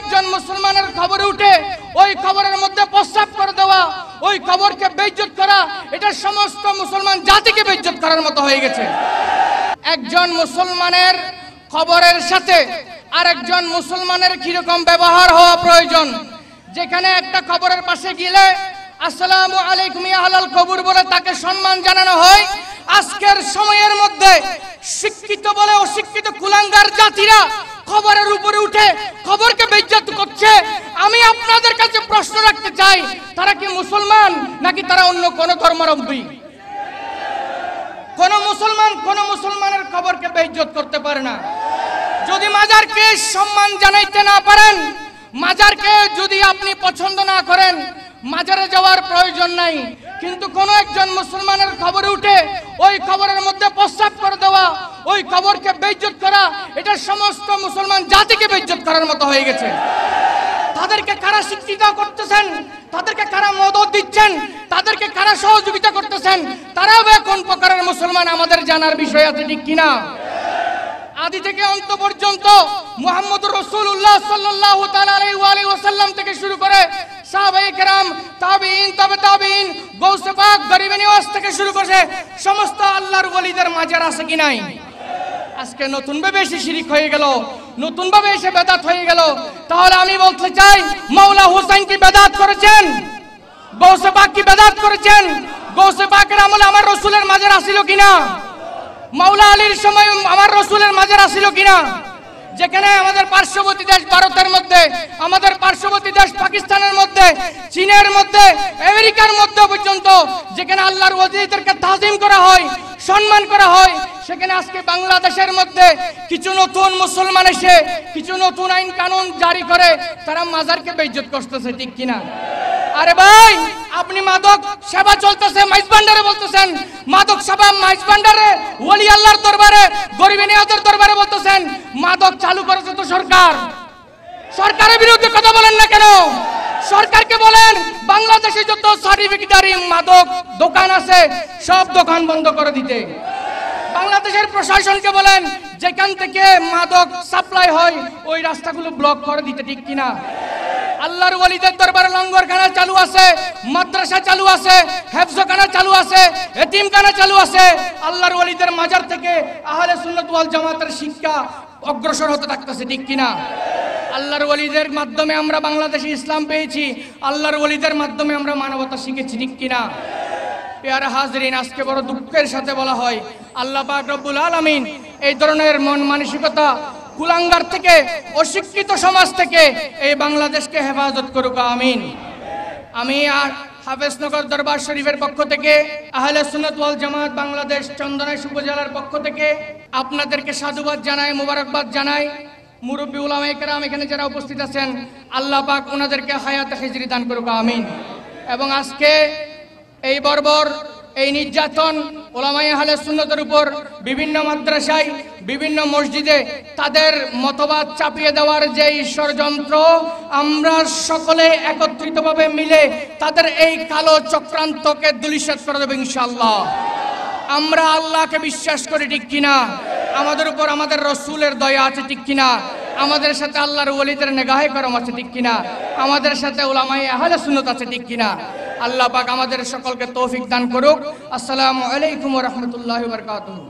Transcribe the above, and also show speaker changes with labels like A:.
A: একজন মুসলমানের খবরে উঠে ওই খবরের মধ্যে প্রস্তাব করে দেওয়া, ওই খবরকে বেইজ্জত করা, এটা সমস্ত মুসলমান জাতিকে বেইজ্জত করার মতো হয়ে গেছে। একজন মুসলমানের খবরের সাথে আরেকজন মুসলমানের কিরকম ব্যবহার হওয়া প্রয়োজন। যেখানে একটা খবরের পাশে গেলে আসসালামু আলাইকুম ইয়া আহলাল কবর বলে তাকে সম্মান জানানো হয়, আজকের সময়ের মধ্যে শিক্ষিত বলে অশিক্ষিত কুলাঙ্গার জাতিরা খবরের উপরে উঠে খবরকে বেইজ্জত করছে। আমি আপনাদের কাছে প্রশ্ন রাখতে চাই, তারা কি মুসলমান নাকি তারা অন্য কোন ধর্মাবলম্বী? কোন মুসলমানের খবরকে বেইজ্জত করতে পারে না। যদি মাজারকে সম্মান জানাইতে না পারেন, মাজারকে যদি আপনি পছন্দ না করেন, মাজারে যাওয়ার প্রয়োজন নাই। কিন্তু কোন একজন মুসলমানের খবরে উঠে ওই খবরের মধ্যে প্রস্তাব করে দেওয়া, ওই খবরকে বেইজ্জত করা, এটা সমস্ত মুসলমান জাতিকে বেইজ্জত করার মতো হয়ে গেছে। তাদেরকে কারা শিক্ষিত করতেছেন, তাদেরকে কারা মদত দিচ্ছেন, তাদেরকে কারা সহযোগিতা করতেছেন, তারাও কোন প্রকারের মুসলমান আমাদের জানার বিষয় আছে, ঠিক কিনা? আদি থেকে অন্ত পর্যন্ত মুহাম্মদুর রাসূলুল্লাহ সাল্লাল্লাহু তাআলা আলাইহি ওয়াসাল্লাম থেকে শুরু করে সাহাবায়ে কেরাম, তাবেঈন, তবে তাবেঈন, গৌসে পাক, গরিবে নিওয়াজ থেকে শুরু করে সমস্ত আল্লাহর ওলিদের মাজার আছে কি নাই? আজকে নতুন ভাবে এসে শিরিক হয়ে গেল, নতুন ভাবে এসে বেদাত হয়ে গেল। তাহলে আমি বলতে চাই, মাওলা হুসাইন কি বেদাত করেছেন? গৌসে পাক কি বেদাত করেছেন? গৌসে পাকের আমলে আমার রাসূলের মাজার আছিল কিনা? মাওলা আলীর সময় আমার রাসূলের মাজার আছিল কিনা? যেখানে আমাদের পার্শ্ববর্তী দেশ ভারতের মধ্যে, আমাদের পার্শ্ববর্তী দেশ পাকিস্তানের মধ্যে, চীনের মধ্যে, আমেরিকার মধ্যে পর্যন্ত যেখানে আল্লাহর ওলিদেরকে তাজিম করা হয়, সম্মান করা হয়, সেখানে আজকে বাংলাদেশের মধ্যে কিছু নতুন মুসলমান এসে কিছু নতুন আইন কানুন জারি করে তারা মাজারকে বেইজ্জত করতেছে, ঠিক কিনা? আরে ভাই, আপনি মাদক সেবা চলতেছে মাইজ ভান্ডারে বলতেছেন, মাদক সেবা মাইজ ভান্ডারে ওলি আল্লাহর দরবারে, গরিবে নিয়াজের দরবারে বলতেছেন। মাদক চালু করেছে তো সরকার, সরকারের বিরুদ্ধে কথা বলেন না কেন? সরকারকে বলেন বাংলাদেশে যত সার্টিফিকেটধারী মাদক দোকান আছে সব দোকান বন্ধ করে দিতে। বাংলাদেশের প্রশাসনকে বলেন যেখান থেকে মাদক সাপ্লাই হয় ওই রাস্তাগুলো ব্লক করে দিতে, ঠিক কিনা? আল্লাহর ওলিদের দরবারে লঙ্গরখানা চালু আছে, মাদ্রাসা চালু আছে, হেফজখানা চালু আছে, এতিমখানা চালু আছে। আল্লাহর ওলিদের মাজার থেকে আহলে সুন্নাত ওয়াল জামাতের শিক্ষা অগ্রসর হতে থাকতেছে, ঠিক কিনা? আল্লাহর ওলিদের মাধ্যমে আমরা বাংলাদেশে ইসলাম পেয়েছি, আল্লাহর ওলিদের মাধ্যমে আমরা মানবতা শিখেছি, ঠিক কিনা? পেয়ারা হাজরিন, আজকে বড় দুঃখের সাথে বলা হয়, আল্লাহ পাক রব্বুল আলামিন এই ধরনের মন মানসিকতা কুলাঙ্গার থেকে, অশিক্ষিত সমাজ থেকে এই বাংলাদেশকে হেফাজত করুক, আমিন। আমি হাফেজনগর দরবার শরীফের পক্ষ থেকে, আহলে সুন্নাত ওয়াল জামাত বাংলাদেশ চন্দনাইশ উপজেলার পক্ষ থেকে আপনাদেরকে সাধুবাদ জানাই, মুবারকবাদ জানাই। মুরব্বী উলামায়ে কেরাম এখানে যারা উপস্থিত আছেন, আল্লাহ পাক ওনাদেরকে হায়াতে হিজরি দান করুক, আমিন। এবং আজকে এই বর্বর এই নির্যাতন উলামায়ে আহলে সুন্নাতের উপর বিভিন্ন মাদ্রাসায়, বিভিন্ন মসজিদে তাদের মতবাদ চাপিয়ে দেওয়ার যে ষড়যন্ত্র, আমরা সকলে একত্রিতভাবে মিলে তাদের এই কালো চক্রান্তকে ধূলিসাৎ করে দেব ইনশাআল্লাহ। আমরা আল্লাহকে বিশ্বাস করি, ঠিক কিনা? আমাদের উপর আমাদের রাসূলের দয়া আছে, ঠিক কিনা? আমাদের সাথে আল্লাহর ওলিদের নিগাহে করম আছে, ঠিক কিনা? আমাদের সাথে উলামায়ে আহলে সুন্নাত আছে, ঠিক কিনা? আল্লাহ পাক আমাদের সকলকে তৌফিক দান করুক। আসসালামু আলাইকুম ওয়া রাহমাতুল্লাহি ওয়া বারাকাতুহু।